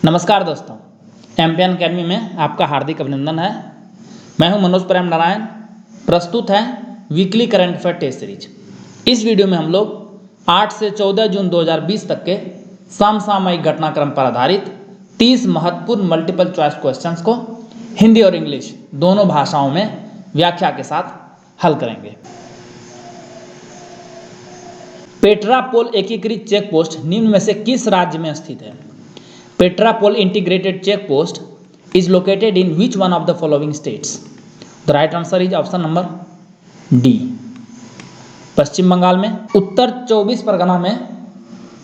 नमस्कार दोस्तों, MPN academy में आपका हार्दिक अभिनंदन है। मैं हूं मनोज प्रेम नारायण। प्रस्तुत है weekly current affair test series. इस वीडियो में हम लोग 8 से 14 जून 2020 तक के समसामयिक घटनाक्रम पर आधारित 30 महत्वपूर्ण मल्टीपल चॉइस क्वेश्चंस को हिंदी और इंग्लिश दोनों भाषाओं में व्याख्या के साथ हल करेंगे। पेट्रापोल एकीकृत चेक पोस्ट निम्न में से किस राज्य में स्थित है? Petrapol integrated check post is located in which one of the following states? The right answer is option number D. पश्चिम बंगाल में, उत्तर 24 परगना में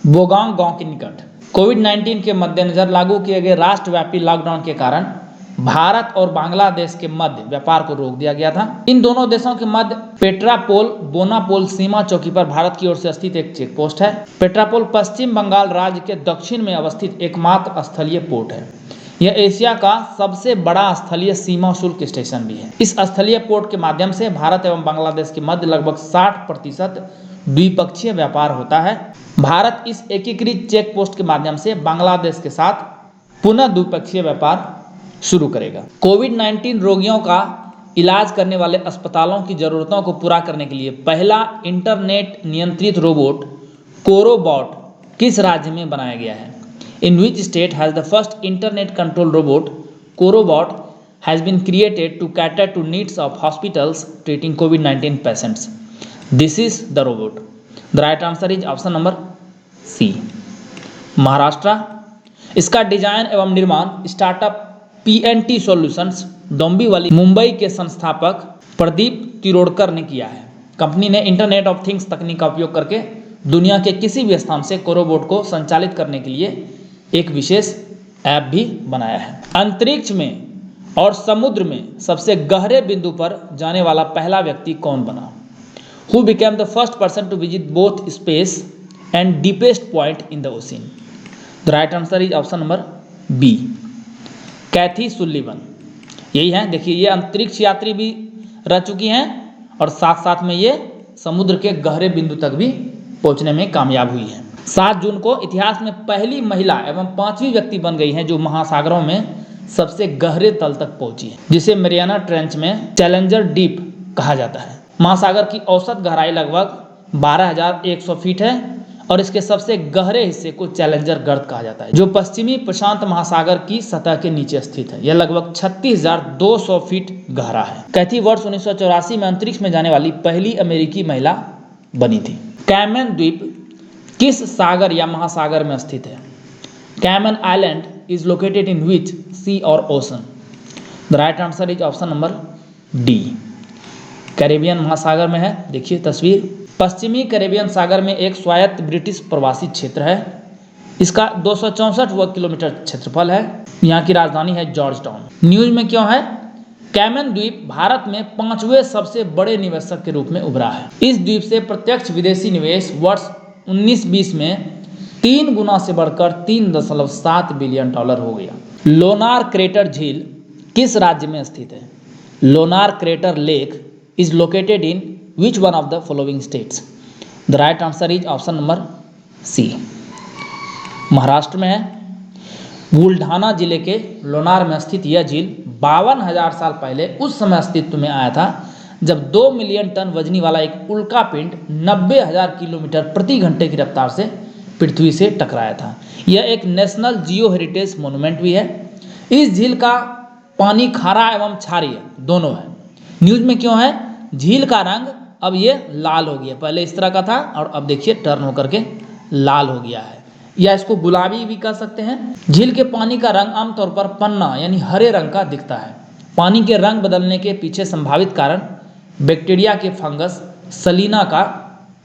बोगांग गांव के निकट। कोविड-19 के मद्देनजर लागू किए गए राष्ट्रव्यापी लॉकडाउन के कारण भारत और बांग्लादेश के मध्य व्यापार को रोक दिया गया था। इन दोनों देशों के मध्य पेट्रापोल बोनापोल सीमा चौकी पर भारत की ओर से स्थित एक चेक पोस्ट है। पेट्रापोल पश्चिम बंगाल राज्य के दक्षिण में अवस्थित एकमात्र स्थलीय पोर्ट है। यह एशिया का सबसे बड़ा स्थलीय सीमा शुल्क स्टेशन भी है। इस स्थलीय पोर्ट के माध्यम से भारत एवं बांग्लादेश के मध्य लगभग 60% द्विपक्षीय व्यापार होता है। भारत इस एकीकृत चेक पोस्ट के माध्यम से बांग्लादेश के साथ पुनः द्विपक्षीय व्यापार शुरू करेगा। कोविड-19 रोगियों का इलाज करने वाले अस्पतालों की जरूरतों को पूरा करने के लिए पहला इंटरनेट नियंत्रित रोबोट कोरोबॉट किस राज्य में बनाया गया है? In which state has the first internet control robot corobot has been created to cater to needs of hospitals treating covid patients? This is the robot. The right answer is option number C, Maharashtra. इसका design एवं निर्माण startup PNT solutions Dombivli Mumbai के संस्थापक प्रदीप तिरोड़कर ने किया है। Company ने internet of things तकनीक का उपयोग करके दुनिया के किसी भी स्थान से कोरोबोट को संचालित करने के लिए एक विशेष ऐप भी बनाया है। अंतरिक्ष में और समुद्र में सबसे गहरे बिंदु पर जाने वाला पहला व्यक्ति कौन बना? Who became the first person to visit both space and deepest point in the ocean? The right answer is option number B, Kathy Sullivan. यही है। देखिए, ये अंतरिक्ष यात्री भी रह चुकी हैं और साथ साथ में ये समुद्र के गहरे बिंदु तक भी पहुंचने में कामयाब हुई हैं। 7 जून को इतिहास में पहली महिला एवं 5वीं व्यक्ति बन गई हैं जो महासागरों में सबसे गहरे तल तक पहुंची है, जिसे मैरियाना ट्रेंच में चैलेंजर डीप कहा जाता है। महासागर की औसत गहराई लगभग 12,100 फीट है और इसके सबसे गहरे हिस्से को चैलेंजर गर्त कहा जाता है, जो पश्चिमी प्रशांत महासागर की सतह के नीचे स्थित है। यह लगभग 36,200 फीट गहरा है। कैथी वर्ष 1984 में अंतरिक्ष में जाने वाली पहली अमेरिकी महिला बनी थी। कैमन द्वीप किस सागर या महासागर में स्थित है? Cayman island is located in which sea और ocean? The right answer is option number D, Caribbean महासागर में है। देखिए तस्वीर। पश्चिमी कैरेबियन सागर में एक स्वायत्त ब्रिटिश प्रवासी क्षेत्र है। इसका 264 वर्ग किलोमीटर क्षेत्रफल है। यहाँ की राजधानी है जॉर्ज टाउन। न्यूज में क्यों है? कैमन द्वीप भारत में 5वें सबसे बड़े निवेशक के रूप में उभरा है। इस द्वीप से प्रत्यक्ष विदेशी निवेश वर्ष 1920 में 3 गुना से बढ़कर $3.7 बिलियन हो गया। लोनार क्रेटर झील किस राज्य में स्थित है? Lonar crater lake is located in Which one of the following states? The right answer is option number C, Maharashtra में है। बुल्ढाना जिले के लोनार में स्थित यह झील 52,000 साल पहले उस समय अस्तित्व में आया था जब 2 मिलियन टन वजनी वाला एक उल्का पिंड 90,000 किलोमीटर प्रति घंटे की रफ्तार से पृथ्वी से टकराया था। यह एक नेशनल जियो हेरिटेज मोन्यूमेंट भी है। इस झील का पानी खारा एवं क्षारीय दोनों है। न्यूज में क्यों है? झील का रंग अब ये लाल हो गया, पहले इस तरह का था और अब देखिए टर्न होकर के लाल हो गया है, या इसको गुलाबी भी कह सकते हैं। झील के पानी का रंग आमतौर पर पन्ना यानी हरे रंग का दिखता है। पानी के रंग बदलने के पीछे संभावित कारण बैक्टीरिया के फंगस सलीना का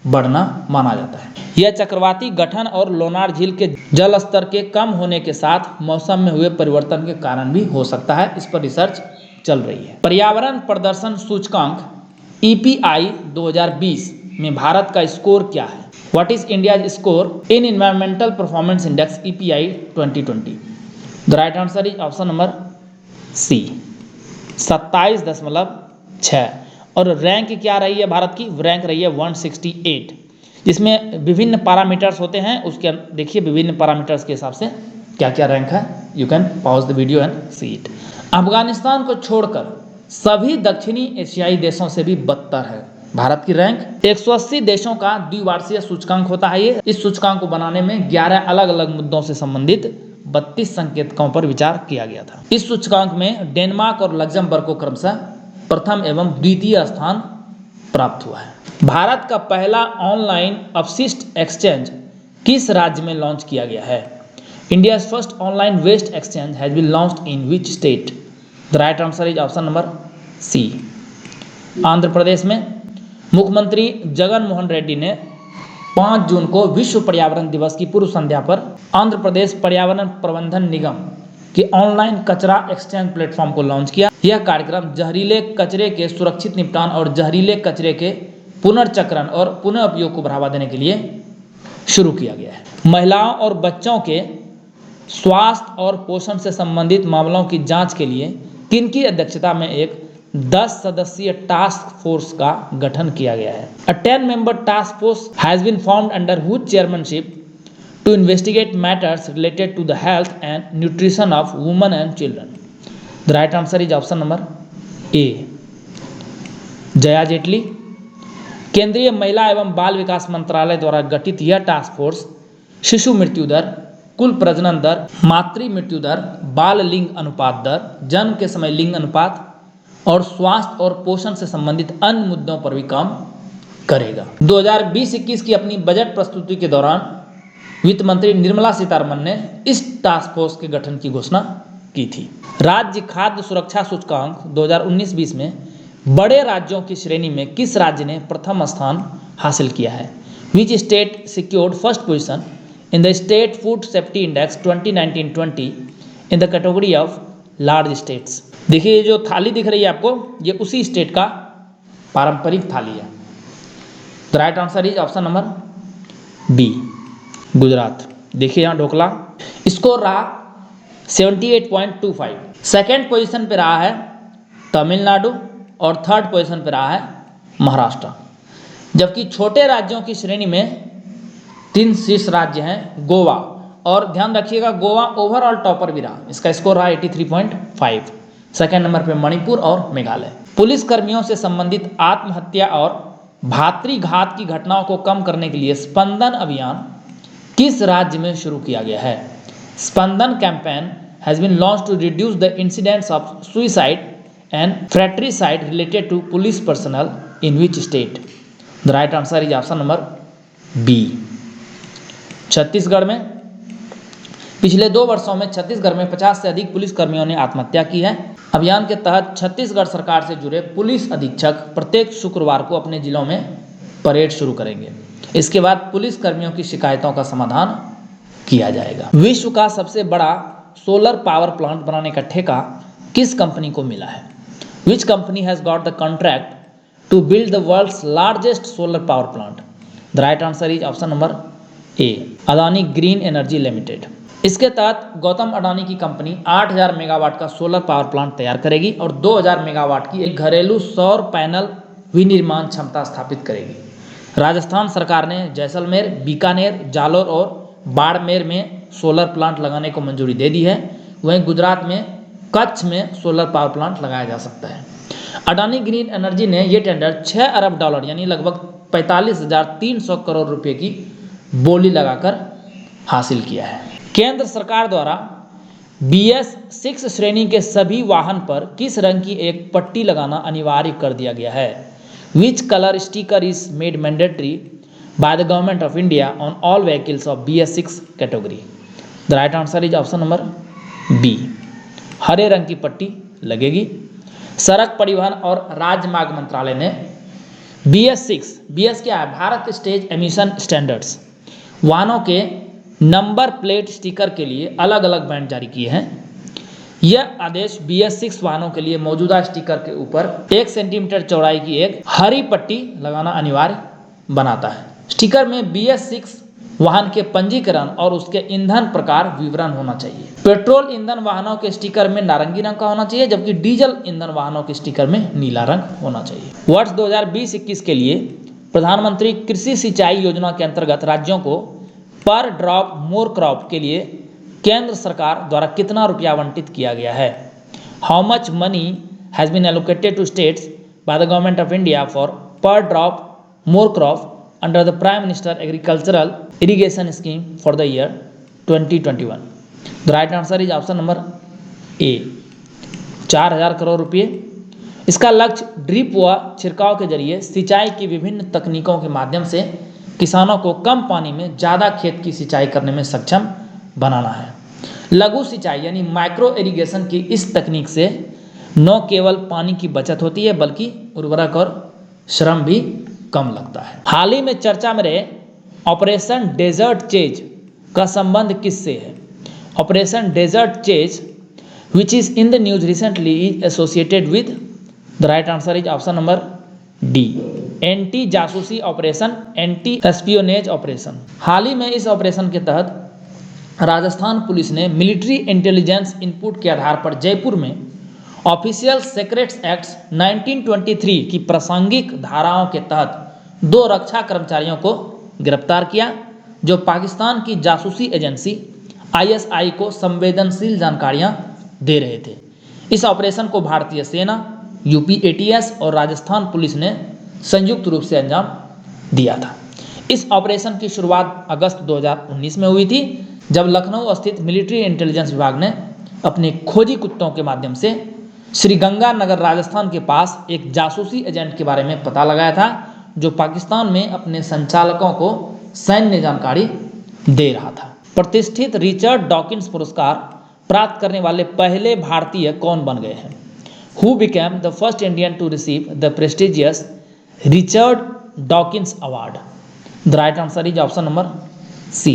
बढ़ना माना जाता है। यह चक्रवाती गठन और लोनार झील के जल स्तर के कम होने के साथ मौसम में हुए परिवर्तन के कारण भी हो सकता है। इस पर रिसर्च चल रही है। पर्यावरण प्रदर्शन सूचकांक EPI 2020 में भारत का स्कोर क्या है? What is India score in environmental performance index EPI 2020? The right answer is option number C, 27.6। और रैंक क्या रही है भारत की? रैंक रही है 168, जिसमें विभिन्न पैरामीटर्स होते हैं। उसके देखिए विभिन्न पैरामीटर्स के हिसाब से क्या क्या रैंक है। You can pause the video and see it. Afghanistan को छोड़कर सभी दक्षिणी एशियाई देशों से भी बदतर है भारत की रैंक। 180 देशों का द्विवार्षीय सूचकांक होता है ये। इस सूचकांक को बनाने में 11 अलग अलग मुद्दों से संबंधित 32 संकेतकों पर विचार किया गया था। इस सूचकांक में डेनमार्क और लग्जमबर्ग को क्रमशः प्रथम एवं द्वितीय स्थान प्राप्त हुआ है। भारत का पहला ऑनलाइन अपशिष्ट एक्सचेंज किस राज्य में लॉन्च किया गया है? India's first online waste exchange has been launched in which state? The right answer is option number C, Andhra Pradesh में। मुख्यमंत्री जगन मोहन रेड्डी ने 5 जून को विश्व पर्यावरण दिवस की पूर्व संध्या पर आंध्र प्रदेश पर्यावरण प्रबंधन निगम के ऑनलाइन कचरा एक्सचेंज प्लेटफॉर्म को लॉन्च किया। यह कार्यक्रम जहरीले कचरे के सुरक्षित निपटान और जहरीले कचरे के पुनर्चक्रण और पुनः उपयोग को बढ़ावा देने के लिए शुरू किया गया है। महिलाओं और बच्चों के स्वास्थ्य और पोषण से संबंधित मामलों की जांच के लिए किनकी अध्यक्षता में एक 10 सदस्यीय टास्क फोर्स का गठन किया गया है? A 10-member task force has been formed under whose chairmanship to investigate matters related to the health and nutrition of women and children? The right answer is option number A, Jaya Jaitley. केंद्रीय महिला एवं बाल विकास मंत्रालय द्वारा गठित यह टास्क फोर्स शिशु मृत्यु दर, कुल प्रजनन दर, मातृ मृत्यु दर, बाल लिंग अनुपात दर, जन्म के समय लिंग अनुपात और स्वास्थ्य और पोषण से संबंधित अन्य मुद्दों पर भी काम करेगा। 2020-21 की अपनी बजट प्रस्तुति के दौरान वित्त मंत्री निर्मला सीतारमण ने इस टास्क फोर्स के गठन की घोषणा की थी। राज्य खाद्य सुरक्षा सूचकांक 2019-20 में बड़े राज्यों की श्रेणी में किस राज्य ने प्रथम स्थान हासिल किया है? Which state secured first position in the state food safety index 2019-20 in the category of large states? देखिए ये जो थाली दिख रही है आपको, ये उसी स्टेट का पारंपरिक थाली है। The right answer is option number B, Gujarat. देखिए यहाँ ढोकला। स्कोर रहा 78.25। सेकेंड पोजीशन पे रहा है तमिलनाडु और थर्ड पोजीशन पे रहा है महाराष्ट्र। जबकि छोटे राज्यों की श्रेणी में 3 शीर्ष राज्य हैं गोवा, और ध्यान रखिएगा गोवा ओवरऑल टॉपर भी रहा, इसका स्कोर रहा 83.5। सेकेंड नंबर पे मणिपुर और मेघालय। पुलिस कर्मियों से संबंधित आत्महत्या और भातृघात की घटनाओं को कम करने के लिए स्पंदन अभियान किस राज्य में शुरू किया गया है? Spandan campaign has been launched to reduce the incidents of suicide and fratricide related to police personnel in which state? The right answer is option number B, Chhattisgarh में। पिछले 2 वर्षों में छत्तीसगढ़ में 50 से अधिक पुलिस कर्मियों ने आत्महत्या की है। अभियान के तहत छत्तीसगढ़ सरकार से जुड़े पुलिस अधीक्षक प्रत्येक शुक्रवार को अपने जिलों में परेड शुरू करेंगे। इसके बाद पुलिस कर्मियों की शिकायतों का समाधान किया जाएगा। विश्व का सबसे बड़ा सोलर पावर प्लांट बनाने का ठेका किस कंपनी को मिला है? Which company has got the contract to build the world's largest solar power plant? The right answer is option number A, Adani green energy limited. इसके तहत गौतम अडानी की कंपनी 8000 मेगावाट का सोलर पावर प्लांट तैयार करेगी और 2000 मेगावाट की एक घरेलू सौर पैनल विनिर्माण क्षमता स्थापित करेगी। राजस्थान सरकार ने जैसलमेर, बीकानेर, जालोर और बाड़मेर में सोलर प्लांट लगाने को मंजूरी दे दी है। वहीं गुजरात में कच्छ में सोलर पावर प्लांट लगाया जा सकता है। अडानी ग्रीन एनर्जी ने यह टेंडर 6 अरब डॉलर यानी लगभग 45,300 करोड़ रुपए की बोली लगाकर हासिल किया है। केंद्र सरकार द्वारा BS6 श्रेणी के सभी वाहन पर किस रंग की एक पट्टी लगाना अनिवार्य कर दिया गया है? Which colour sticker is made mandatory by the government of India on all vehicles of BS6 category? The right answer is option number B, हरे रंग की पट्टी लगेगी। सड़क परिवहन और राजमार्ग मंत्रालय ने BS क्या है? भारत स्टेज एमिशन स्टैंडर्ड्स वाहनों के नंबर प्लेट स्टिकर के लिए अलग अलग बैंड जारी किए हैं। यह आदेश BS6 वाहनों के लिए मौजूदा स्टिकर के ऊपर 1 सेंटीमीटर चौड़ाई की एक हरी पट्टी लगाना अनिवार्य बनाता है। स्टिकर में BS6 वाहन के पंजीकरण और उसके ईंधन प्रकार विवरण होना चाहिए। पेट्रोल ईंधन वाहनों के स्टिकर में नारंगी रंग का होना चाहिए, जबकि डीजल ईंधन वाहनों के स्टिकर में नीला रंग होना चाहिए। वर्ष 2020-21 के लिए प्रधानमंत्री कृषि सिंचाई योजना के अंतर्गत राज्यों को पर ड्रॉप मोर क्रॉप के लिए केंद्र सरकार द्वारा कितना रुपया आवंटित किया गया है? How much money has been allocated to states by the government of India for per drop more crop under the prime minister agricultural irrigation scheme for the year 2021? The right answer is option number A, 4000 crore रुपये। इसका लक्ष्य drip व छिड़काव के जरिए सिंचाई की विभिन्न तकनीकों के माध्यम से किसानों को कम पानी में ज़्यादा खेत की सिंचाई करने में सक्षम बनाना है। लघु सिंचाई यानी माइक्रो इरिगेशन की इस तकनीक से न केवल पानी की बचत होती है बल्कि उर्वरक और श्रम भी कम लगता है। हाल ही में चर्चा में रहे ऑपरेशन डेजर्ट चेज का संबंध किससे है? Operation desert chase which is in the news recently is associated with the right answer is option number D, anti जासूसी ऑपरेशन, एंटी एस्पियोनेज ऑपरेशन। हाल ही में इस ऑपरेशन के तहत राजस्थान पुलिस ने मिलिट्री इंटेलिजेंस इनपुट के आधार पर जयपुर में ऑफिशियल सीक्रेट्स एक्ट 1923 की प्रासंगिक धाराओं के तहत 2 रक्षा कर्मचारियों को गिरफ्तार किया जो पाकिस्तान की जासूसी एजेंसी ISI को संवेदनशील जानकारियां दे रहे थे। इस ऑपरेशन को भारतीय सेना, यूपी ATS और राजस्थान पुलिस ने संयुक्त रूप से अंजाम दिया था। इस ऑपरेशन की शुरुआत अगस्त 2019 में हुई थी जब लखनऊ स्थित मिलिट्री इंटेलिजेंस विभाग ने अपने खोजी कुत्तों के माध्यम से श्रीगंगानगर राजस्थान के पास एक जासूसी एजेंट के बारे में पता लगाया था जो पाकिस्तान में अपने संचालकों को सैन्य जानकारी दे रहा था। प्रतिष्ठित रिचर्ड डॉकिंस पुरस्कार प्राप्त करने वाले पहले भारतीय कौन बन गए हैं? Who became the first Indian to receive the prestigious Richard Dawkins Award? The right answer is option number C,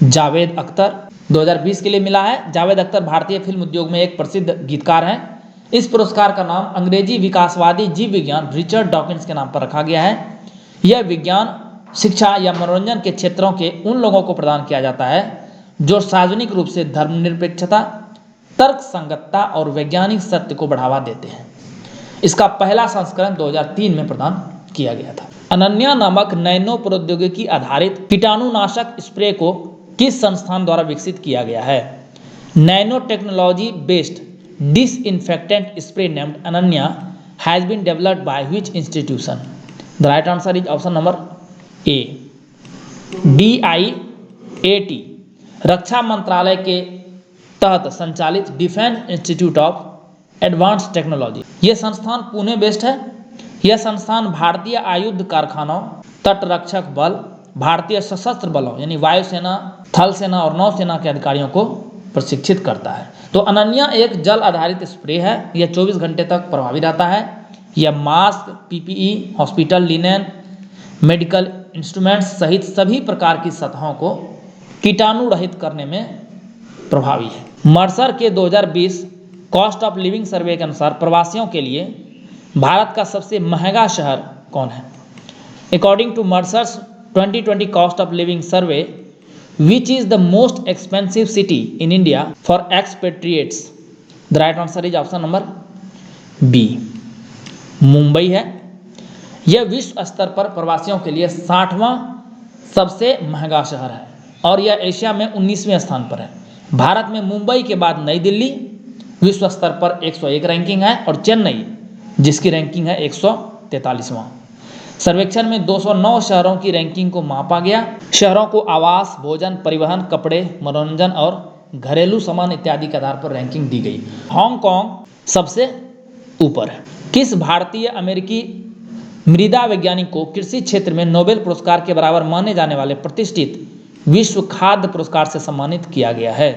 Javed Akhtar. 2020 के लिए मिला है। जावेद अख्तर भारतीय फिल्म उद्योग में एक प्रसिद्ध गीतकार हैं। इस पुरस्कार का नाम अंग्रेजी विकासवादी जीव विज्ञान रिचर्ड डॉकिंस के नाम पर रखा गया है। यह विज्ञान, शिक्षा या मनोरंजन के क्षेत्रों के उन लोगों को प्रदान किया जाता है जो सार्वजनिक रूप से धर्मनिरपेक्षता, तर्क संगतता और वैज्ञानिक सत्य को बढ़ावा देते हैं। इसका पहला संस्करण 2003 में प्रदान किया गया था। अनन्या नामक नैनो प्रौद्योगिकी आधारित कीटाणुनाशक स्प्रे को किस संस्थान द्वारा विकसित किया गया है? Nano technology based disinfectant spray named Ananya has been developed by which institution? The right answer is option number A, DIAT, रक्षा मंत्रालय के तहत संचालित defence institute of advanced technology. यह संस्थान पुणे बेस्ड है। यह संस्थान भारतीय आयुध कारखानों, तटरक्षक बल, भारतीय सशस्त्र बलों यानी वायुसेना, थल सेना और नौसेना के अधिकारियों को प्रशिक्षित करता है। तो अनन्या एक जल आधारित स्प्रे है। यह 24 घंटे तक प्रभावी रहता है। यह mask, PPE, hospital linen, medical instruments सहित सभी प्रकार की सतहों को कीटाणु रहित करने में प्रभावी है। मर्सर के 2020 कॉस्ट ऑफ लिविंग सर्वे के अनुसार प्रवासियों के लिए भारत का सबसे महंगा शहर कौन है? According to Mercer's 2020 cost of living survey, which is the most expensive city in India for expatriates? The right answer is option number B, Mumbai है। यह विश्व स्तर पर प्रवासियों के लिए 60वां सबसे महंगा शहर है और यह एशिया में 19वें स्थान पर है। भारत में मुंबई के बाद नई दिल्ली विश्व स्तर पर 101 रैंकिंग है और चेन्नई जिसकी रैंकिंग है 143वां। सर्वेक्षण में 209 शहरों की रैंकिंग को मापा गया। शहरों को आवास, भोजन, परिवहन, कपड़े, मनोरंजन और घरेलू सामान इत्यादि के आधार पर रैंकिंग दी गई। हांगकांग सबसे ऊपर है। किस भारतीय अमेरिकी मृदा वैज्ञानिक को कृषि क्षेत्र में नोबेल पुरस्कार के बराबर माने जाने वाले प्रतिष्ठित विश्व खाद्य पुरस्कार से सम्मानित किया गया है?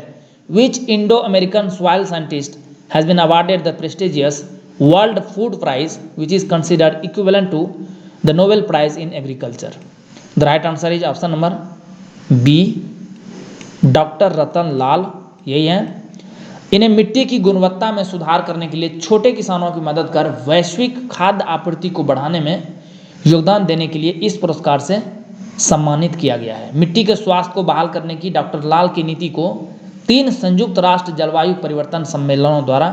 Which Indo American soil scientist has been awarded the prestigious world food prize which is considered equivalent to the Nobel prize in agriculture? The right answer is option number B, doctor Ratan Lal. यही है। इन्हें मिट्टी की गुणवत्ता में सुधार करने के लिए छोटे किसानों की मदद कर वैश्विक खाद्य आपूर्ति को बढ़ाने में योगदान देने के लिए इस पुरस्कार से सम्मानित किया गया है। मिट्टी के स्वास्थ्य को बहाल करने की डॉक्टर लाल की नीति को 3 संयुक्त राष्ट्र जलवायु परिवर्तन सम्मेलनों द्वारा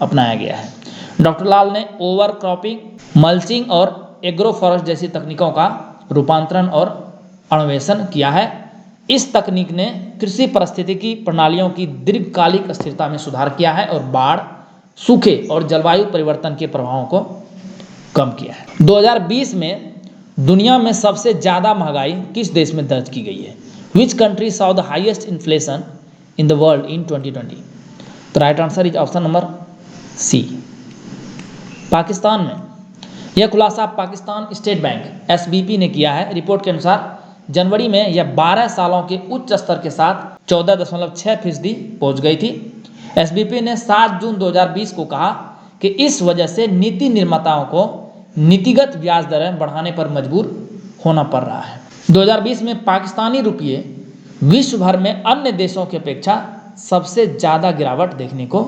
अपनाया गया है। डॉक्टर लाल ने ओवर क्रॉपिंग, मल्चिंग और एग्रो फॉरेस्ट जैसी तकनीकों का रूपांतरण और अन्वेषण किया है। इस तकनीक ने कृषि पारिस्थितिकी प्रणालियों की दीर्घकालिक स्थिरता में सुधार किया है और बाढ़, सूखे और जलवायु परिवर्तन के प्रभावों को कम किया है। 2020 में दुनिया में सबसे ज़्यादा महंगाई किस देश में दर्ज की गई है? Which country saw the highest inflation in the world in 2020? तो right answer is option number C, Pakistan में। यह खुलासा पाकिस्तान स्टेट बैंक एसबीपी ने किया है। रिपोर्ट के अनुसार जनवरी में यह 12 सालों के उच्च स्तर के साथ 14.6% पहुंच गई थी। एसबीपी ने 7 जून 2020 को कहा कि इस वजह से नीति निर्माताओं को नीतिगत ब्याज दरें बढ़ाने पर मजबूर होना पड़ रहा है। 2020 में पाकिस्तानी रुपये विश्व भर में अन्य देशों की अपेक्षा सबसे ज़्यादा गिरावट देखने को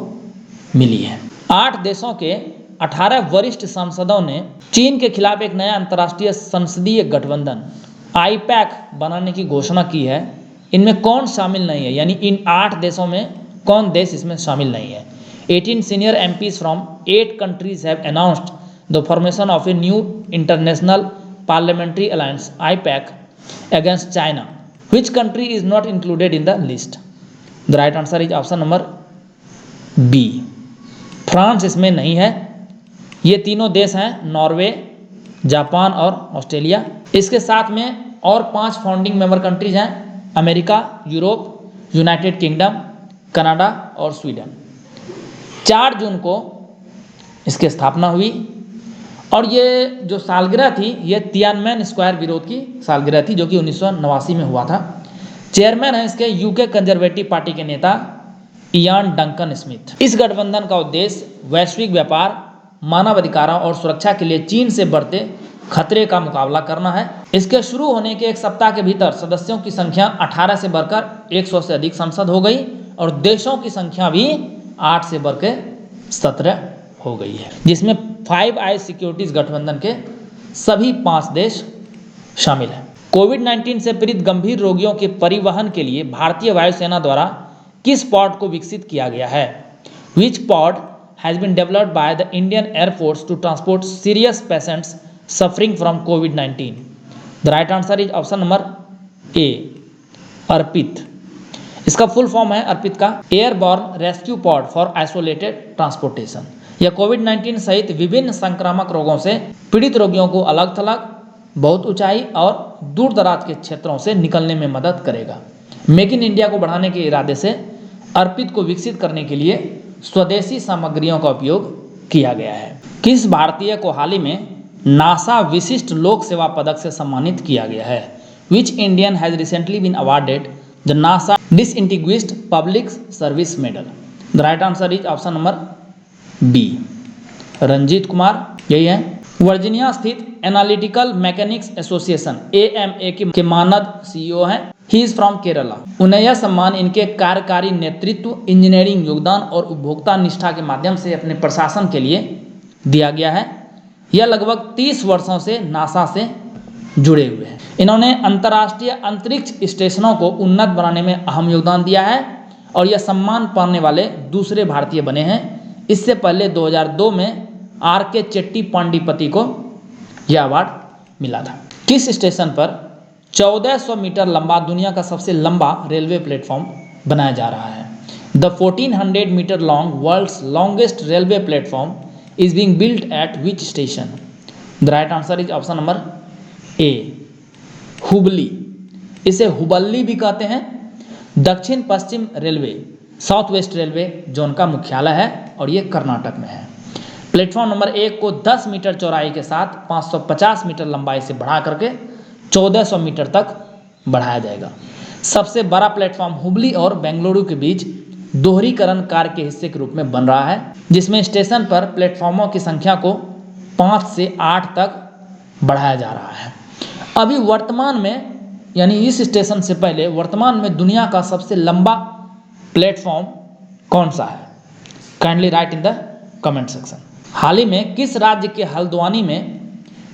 मिली है। 8 देशों के 18 वरिष्ठ सांसदों ने चीन के खिलाफ एक नया अंतर्राष्ट्रीय संसदीय गठबंधन आईपैक बनाने की घोषणा की है। इनमें कौन शामिल नहीं है, यानी इन 8 देशों में कौन देश इसमें शामिल नहीं है? 18 senior MPs from 8 countries have announced the formation of a new international parliamentary alliance IPAC against China. Which country is not included in the list? The right answer is option number B. France इसमें नहीं है। ये तीनों देश हैं Norway, Japan और Australia. इसके साथ में और 5 फाउंडिंग मेंबर कंट्रीज हैं America, Europe, United kingdom, Canada और स्वीडन। 4 जून को इसकी स्थापना हुई और ये जो सालगिरह थी ये तियानमेन स्क्वायर विरोध की सालगिरह थी जो कि 1989 में हुआ था। चेयरमैन है इसके यूके कंजर्वेटिव पार्टी के नेता इयान डंकन स्मिथ। इस गठबंधन का उद्देश्य वैश्विक व्यापार, मानवाधिकारों और सुरक्षा के लिए चीन से बढ़ते खतरे का मुकाबला करना है। इसके शुरू होने के एक सप्ताह के भीतर सदस्यों की संख्या 18 से बढ़कर 100 से अधिक संसद हो गई और देशों की संख्या भी 8 से बढ़कर 17 हो गई है, जिसमें 5 आइज सिक्योरिटीज गठबंधन के सभी 5 देश शामिल हैं। कोविड-19 से पीड़ित गंभीर रोगियों के परिवहन के लिए भारतीय वायुसेना द्वारा किस पॉड को विकसित किया गया है? Which pod has been developed by the Indian air force to transport serious patients suffering from covid? The right answer is option number A, Arpit. इसका फुल फॉर्म है अर्पित का airborne rescue pod for isolated transportation. यह covid सहित विभिन्न संक्रामक रोगों से पीड़ित रोगियों को अलग थलग, बहुत ऊंचाई और दूर दराज के क्षेत्रों से निकलने में मदद करेगा। मेक इन इंडिया को बढ़ाने के इरादे से अर्पित को विकसित करने के लिए स्वदेशी सामग्रियों का उपयोग किया गया है। किस भारतीय को हाल ही में नासा विशिष्ट लोक सेवा पदक से सम्मानित किया गया है? Which Indian has recently been awarded the NASA distinguished public service medal? The right answer is option number B, Ranjit Kumar. यही है। वर्जीनिया स्थित एनालिटिकल मैकेनिक्स एसोसिएशन AMA के मानद CEO हैं। He is from Kerala. उन्हें यह सम्मान इनके कार्यकारी नेतृत्व, इंजीनियरिंग योगदान और उपभोक्ता निष्ठा के माध्यम से अपने प्रशासन के लिए दिया गया है। यह लगभग 30 वर्षों से नासा से जुड़े हुए हैं। इन्होंने अंतर्राष्ट्रीय अंतरिक्ष स्टेशनों को उन्नत बनाने में अहम योगदान दिया है और यह सम्मान पाने वाले दूसरे भारतीय बने हैं। इससे पहले 2002 में RK चेट्टी पांडिपति को यह अवार्ड मिला था। किस स्टेशन पर 1400 मीटर लंबा दुनिया का सबसे लंबा रेलवे प्लेटफॉर्म बनाया जा रहा है? The 1400 metre long world's longest railway platform is being built at which station? The right answer is option number A, Hubli. इसे हुबल्ली भी कहते हैं। दक्षिण पश्चिम railway south west railway zone का मुख्यालय है और ये कर्नाटक में है। प्लेटफॉर्म नंबर 1 को 10 मीटर चौड़ाई के साथ 550 मीटर लंबाई से बढ़ा करके 1400 मीटर तक बढ़ाया जाएगा। सबसे बड़ा प्लेटफॉर्म हुबली और बेंगलुरु के बीच दोहरीकरण कार्य के हिस्से के रूप में बन रहा है, जिसमें स्टेशन पर प्लेटफॉर्मों की संख्या को 5 से 8 तक बढ़ाया जा रहा है। अभी वर्तमान में, यानी इस स्टेशन से पहले वर्तमान में दुनिया का सबसे लंबा प्लेटफॉर्म कौन सा है? Kindly write in the comment section. हाल ही में किस राज्य के हल्द्वानी में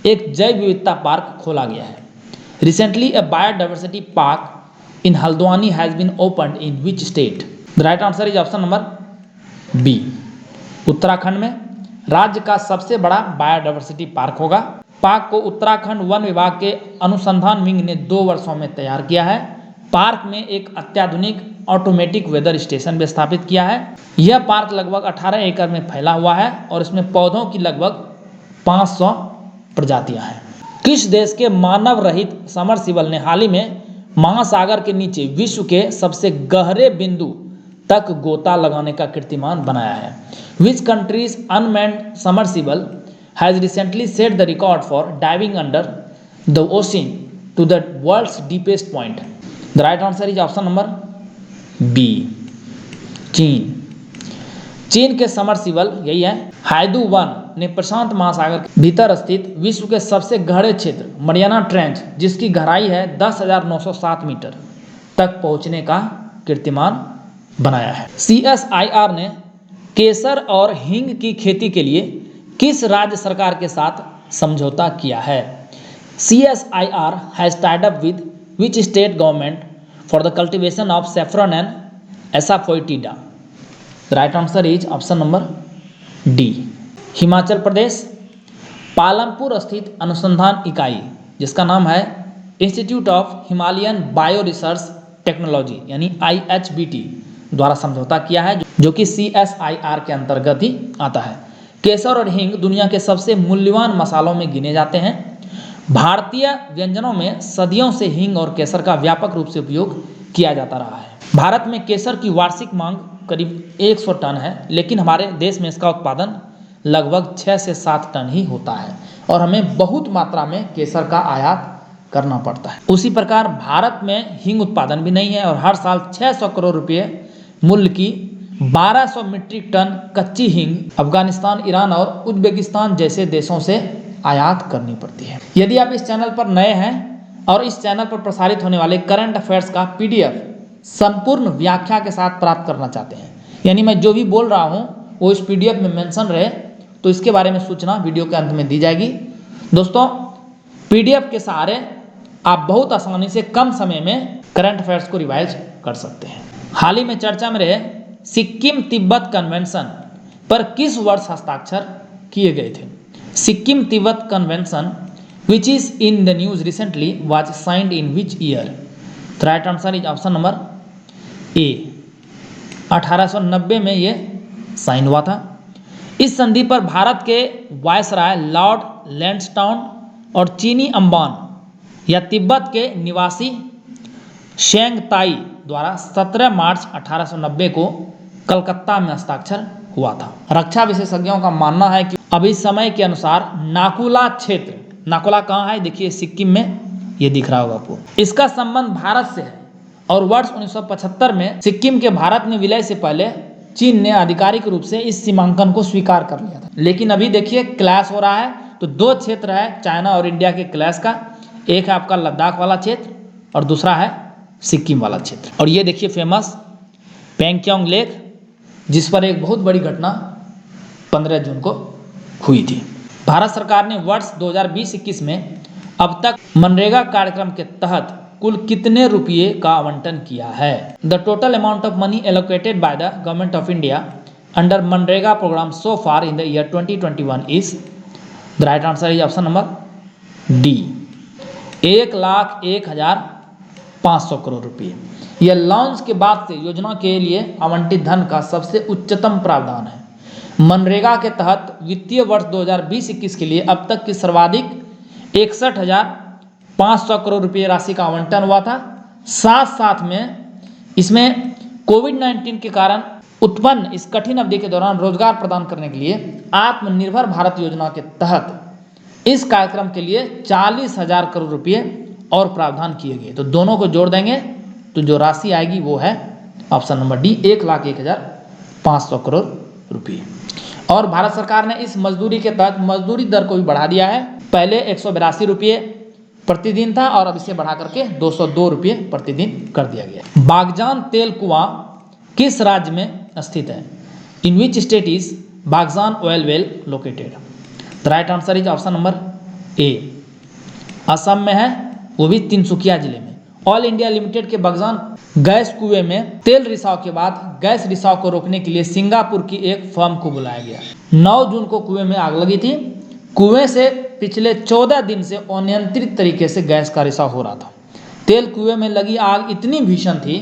एक जैव विविधता पार्क खोला गया है? Recently a biodiversity park in Haldwani has been opened in which state? The right answer is option number B, Uttarakhand में। राज्य का सबसे बड़ा बायोडाइवर्सिटी पार्क होगा। पार्क को उत्तराखंड वन विभाग के अनुसंधान विंग ने 2 वर्षों में तैयार किया है पार्क में एक अत्याधुनिक ऑटोमेटिक वेदर स्टेशन भी स्थापित किया है। यह पार्क लगभग 18 एकड़ में फैला हुआ है और इसमें पौधों की लगभग 500 प्रजातियां हैं। किस देश के मानव रहित समरसीबल ने हाल ही में महासागर के नीचे विश्व के सबसे गहरे बिंदु तक गोता लगाने का कीर्तिमान बनाया है? Which countries unmanned submersible has recently set the record for diving under the ocean to the world's deepest point? The right answer is option number B, चीन। चीन के समरसीबल यही है हाइडू 1 ने प्रशांत महासागर के भीतर स्थित विश्व के सबसे गहरे क्षेत्र मरियाना ट्रेंच, जिसकी गहराई है 10,907 मीटर तक पहुंचने का कीर्तिमान बनाया है। CSIR ने केसर और हींग की खेती के लिए किस राज्य सरकार के साथ समझौता किया है? CSIR has tied up with which state government for the cultivation of saffron and asafoetida? The right answer is option number D, Himachal Pradesh. Palampur स्थित अनुसंधान इकाई जिसका नाम है institute of Himalayan bio research technology यानी IHBT द्वारा समझौता किया है, जो कि CSIR के अंतर्गत ही आता है। केसर और हींग दुनिया के सबसे मूल्यवान मसालों में गिने जाते हैं। भारतीय व्यंजनों में सदियों से हींग और केसर का व्यापक रूप से उपयोग किया जाता रहा है। भारत में केसर की वार्षिक मांग करीब 100 टन है, लेकिन हमारे देश में इसका उत्पादन लगभग 6 से 7 टन ही होता है और हमें बहुत मात्रा में केसर का आयात करना पड़ता है। उसी प्रकार भारत में हींग उत्पादन भी नहीं है और हर साल 600 करोड़ रुपए मूल्य की 1200 मीट्रिक टन कच्ची हींग अफगानिस्तान, ईरान और उज्बेकिस्तान जैसे देशों से आयात करनी पड़ती है। यदि आप इस चैनल पर नए हैं और इस चैनल पर प्रसारित होने वाले करंट अफेयर्स का PDF संपूर्ण व्याख्या के साथ प्राप्त करना चाहते हैं, यानी मैं जो भी बोल रहा हूं वो इस PDF में मेंशन रहे, तो इसके बारे में सूचना वीडियो के अंत में दी जाएगी। दोस्तों, PDF के सहारे आप बहुत आसानी से कम समय में करंट अफेयर्स को रिवाइज कर सकते हैं। हाल ही में चर्चा में रहे सिक्किम तिब्बत कन्वेंशन पर किस वर्ष हस्ताक्षर किए गए थे? Sikkim Tibet convention which is in the news recently was signed in which year? The right answer is option number ए, 1890 में ये साइन हुआ था। इस संधि पर भारत के वायसराय लॉर्ड लैंसडाउन और चीनी अंबान या तिब्बत के निवासी शेंग ताई द्वारा 17 मार्च 1890 को कलकत्ता में हस्ताक्षर हुआ था। रक्षा विशेषज्ञों का मानना है कि अभी समय के अनुसार नाकुला क्षेत्र, नाकुला कहाँ है? देखिए सिक्किम में, ये दिख रहा होगा आपको। इसका संबंध भारत से है और वर्ष 1975 में सिक्किम के भारत में विलय से पहले चीन ने आधिकारिक रूप से इस सीमांकन को स्वीकार कर लिया था। लेकिन अभी देखिए क्लैश हो रहा है, तो दो क्षेत्र है चाइना और इंडिया के क्लैश का। एक है आपका लद्दाख वाला क्षेत्र और दूसरा है सिक्किम वाला क्षेत्र। और ये देखिए फेमस पैंगोंग लेक, जिस पर एक बहुत बड़ी घटना 15 जून को हुई थी। भारत सरकार ने वर्ष 2020-21 में अब तक मनरेगा कार्यक्रम के तहत कुल कितने रुपये का आवंटन किया है? The total amount of money allocated by the government of India under MNREGA program so far in the year 2021 is? The right answer is option number D, 1,01,500 crore रुपये। यह लॉन्च के बाद से योजना के लिए आवंटित धन का सबसे उच्चतम प्रावधान है। मनरेगा के तहत वित्तीय वर्ष 2020-21 के लिए अब तक की सर्वाधिक 61,500 करोड़ रुपये राशि का आवंटन हुआ था। साथ साथ में इसमें कोविड-19 के कारण उत्पन्न इस कठिन अवधि के दौरान रोजगार प्रदान करने के लिए आत्मनिर्भर भारत योजना के तहत इस कार्यक्रम के लिए 40,000 करोड़ रुपये और प्रावधान किए गए। तो दोनों को जोड़ देंगे तो जो राशि आएगी वो है ऑप्शन नंबर डी, 1,01,500 करोड़ रुपये। और भारत सरकार ने इस मजदूरी के तहत मजदूरी दर को भी बढ़ा दिया है। पहले 182 रुपये प्रतिदिन था और अब इसे बढ़ा करके 202 रुपये प्रतिदिन कर दिया गया। बागजान तेल कुआं किस राज्य में स्थित है? In which state is Baghjan oil well located? The right answer is option number A, Assam में है, वो भी तिनसुकिया जिले में। ऑल इंडिया लिमिटेड के बागजान गैस कुएं में तेल रिसाव के बाद गैस रिसाव को रोकने के लिए सिंगापुर की एक फर्म को बुलाया गया। 9 जून को कुएं में आग लगी थी। कुएं से पिछले 14 दिन से अनियंत्रित तरीके से गैस का रिसाव हो रहा था। तेल कुएं में लगी आग इतनी भीषण थी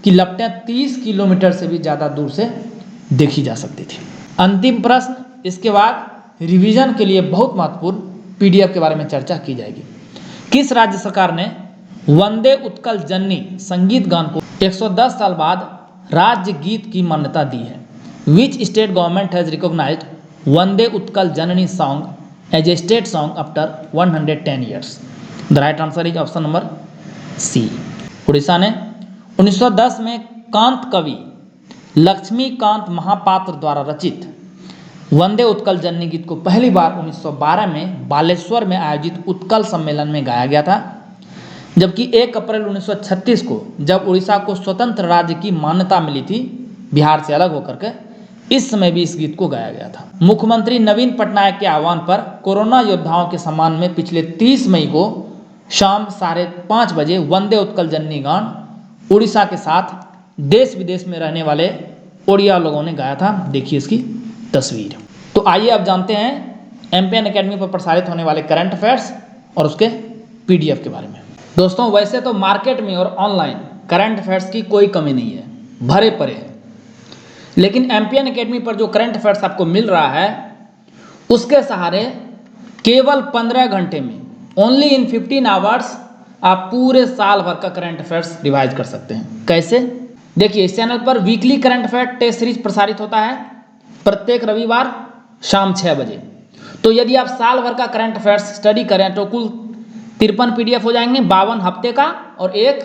कि लपटें 30 किलोमीटर से भी ज़्यादा दूर से देखी जा सकती थी। अंतिम प्रश्न, इसके बाद रिवीजन के लिए बहुत महत्वपूर्ण पीडीएफ के बारे में चर्चा की जाएगी। किस राज्य सरकार ने वंदे उत्कल जननी संगीत गान को 110 साल बाद राज्य गीत की मान्यता दी है? Which state government has recognized Vande Utkal Janani song as a state song after 110 years? The right answer is option number C, Orissa ने। 1910 में कांत कवि लक्ष्मीकांत महापात्र द्वारा रचित वंदे उत्कल जननी गीत को पहली बार 1912 में बालेश्वर में आयोजित उत्कल सम्मेलन में गाया गया था, जबकि 1 अप्रैल 1936 को जब उड़ीसा को स्वतंत्र राज्य की मान्यता मिली थी बिहार से अलग होकर के, इस समय भी इस गीत को गाया गया था। मुख्यमंत्री नवीन पटनायक के आह्वान पर कोरोना योद्धाओं के सम्मान में पिछले 30 मई को शाम 5:30 बजे वंदे उत्कल जननी गान उड़ीसा के साथ देश विदेश में रहने वाले ओडिया लोगों ने गाया था। देखिए इसकी तस्वीर। तो आइए अब जानते हैं एमपीएन एकेडमी पर प्रसारित होने वाले करंट अफेयर्स और उसके पीडीएफ के बारे में। दोस्तों, वैसे तो मार्केट में और ऑनलाइन करंट अफेयर्स की कोई कमी नहीं है, भरे पड़े हैं, लेकिन एमपीएन एकेडमी पर जो करंट अफेयर्स आपको मिल रहा है उसके सहारे केवल 15 घंटे में, ओनली इन 15 आवर्स, आप पूरे साल भर का करंट अफेयर्स रिवाइज कर सकते हैं। कैसे? देखिए, इस चैनल पर weekly current affair test series प्रसारित होता है प्रत्येक रविवार शाम 6 बजे। तो यदि आप साल भर का करंट अफेयर्स स्टडी करें तो कुल 53 पीडीएफ हो जाएंगे, 52 हफ्ते का और एक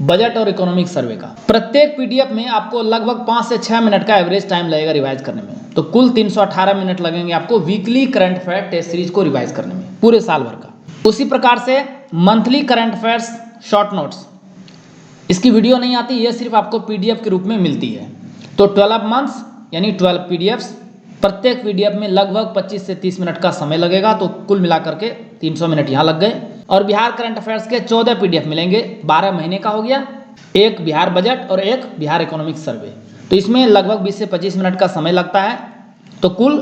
बजट और इकोनॉमिक सर्वे का। प्रत्येक पीडीएफ में आपको लगभग 5 से 6 मिनट का एवरेज टाइम लगेगा रिवाइज करने में, तो कुल 318 मिनट लगेंगे आपको weekly current affair test series को रिवाइज करने में पूरे साल भर का। उसी प्रकार से monthly current affairs short notes, इसकी वीडियो नहीं आती, ये सिर्फ आपको पीडीएफ के रूप में मिलती है। तो 12 मंथ्स यानी 12 पीडीएफ्स, प्रत्येक पीडीएफ में लगभग 25 से 30 मिनट का समय लगेगा, तो कुल मिलाकर के 300 मिनट यहाँ लग गए। और बिहार करंट अफेयर्स के 14 पीडीएफ मिलेंगे, 12 महीने का हो गया, एक बिहार बजट और एक बिहार इकोनॉमिक सर्वे, तो इसमें लगभग 20 से 25 मिनट का समय लगता है, तो कुल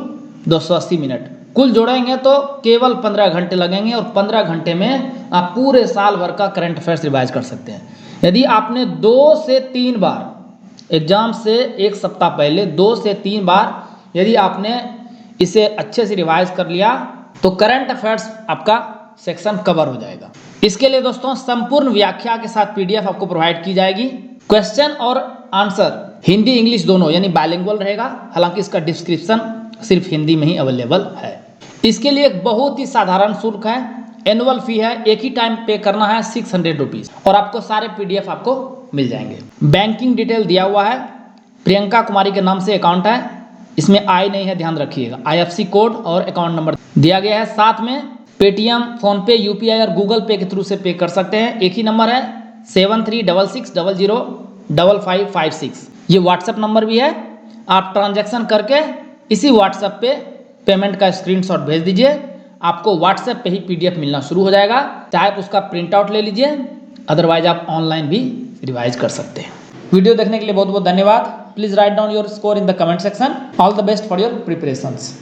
280 मिनट। कुल जोड़ेंगे तो केवल 15 घंटे लगेंगे और 15 घंटे में आप पूरे साल भर का करंट अफेयर्स रिवाइज कर सकते हैं। यदि आपने 2 से 3 बार एग्जाम से एक सप्ताह पहले 2 से 3 बार यदि आपने इसे अच्छे से रिवाइज कर लिया तो करंट अफेयर्स आपका सेक्शन कवर हो जाएगा। इसके लिए दोस्तों संपूर्ण व्याख्या के साथ पीडीएफ आपको प्रोवाइड की जाएगी। क्वेश्चन और आंसर हिंदी इंग्लिश दोनों यानी बाइलिंगुअल रहेगा, हालांकि इसका डिस्क्रिप्शन सिर्फ हिंदी में ही अवेलेबल है। इसके लिए एक बहुत ही साधारण शुल्क है, एनुअल फी है, एक ही टाइम पे करना है 600 रुपीज़ और आपको सारे पीडीएफ आपको मिल जाएंगे। बैंकिंग डिटेल दिया हुआ है, प्रियंका कुमारी के नाम से अकाउंट है, इसमें आई नहीं है, ध्यान रखिएगा। आईएफएससी कोड और अकाउंट नंबर दिया गया है, साथ में पेटीएम, फोनपे, यूपीआई और गूगल पे के थ्रू से पे कर सकते हैं। एक ही नंबर है 7366005556, ये व्हाट्सएप नंबर भी है। आप ट्रांजैक्शन करके इसी व्हाट्सएप पे पेमेंट का स्क्रीनशॉट भेज दीजिए, आपको व्हाट्सएप पे ही पीडीएफ मिलना शुरू हो जाएगा। चाहे आप उसका प्रिंट आउट ले लीजिए, अदरवाइज आप ऑनलाइन भी रिवाइज कर सकते हैं। वीडियो देखने के लिए बहुत बहुत धन्यवाद। Please write down your score in the comment section. All the best for your preparations.